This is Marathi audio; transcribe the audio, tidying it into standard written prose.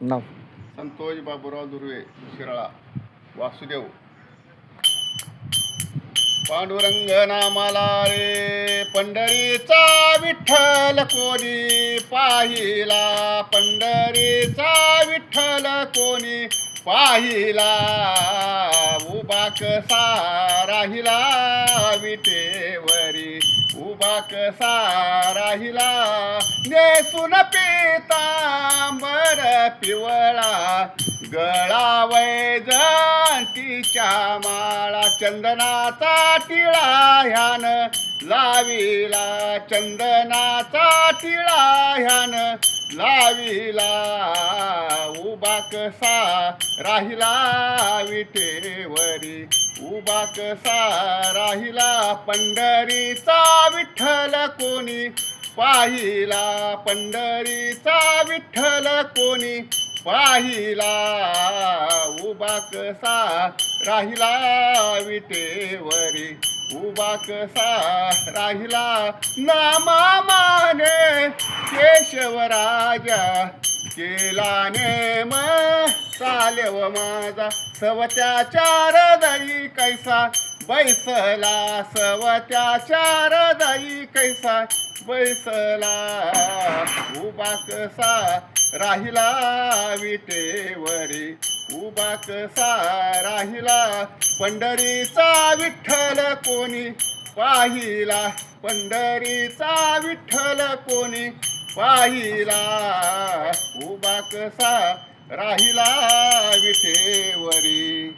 नाव संतोष बाबूराव दुर्वे शिराळा वासुदेव पांडुरंग नामाला रे पंढरीचा विठ्ठल कोणी पाहिला पंढरीचा विठ्ठल कोणी पाहिला उभा कसा राहिला विटेवरी उभा कसा राहिला नेसून पितांबर पिवळा गळा वैजंतीच्या माळा चंदनाचा टिळा ह्यान लाविला चंदनाचा टिळा ह्यान लाविला उभा कसा राहिला विटेवरी उभा कसा राहिला पंढरीचा विठ्ठल कोणी पाहिला पंढरीचा विठ्ठल कोणी पाहिला उभा कसा राहिला विटेवरी उभा कसा राहिला नामा माने केशवराजा केला नेम चालेव माझा सवत्याच्या हृदयी कैसा बैसला सवत्याच्या हृदयी कैसा बैसला उभा कसा राहिला विटेवरी उभा कसा राहिला पंढरीचा विठ्ठल कोणी पाहिला पंढरीचा विठ्ठल कोणी पाहिला उभा कसा राहिला विटेवरी।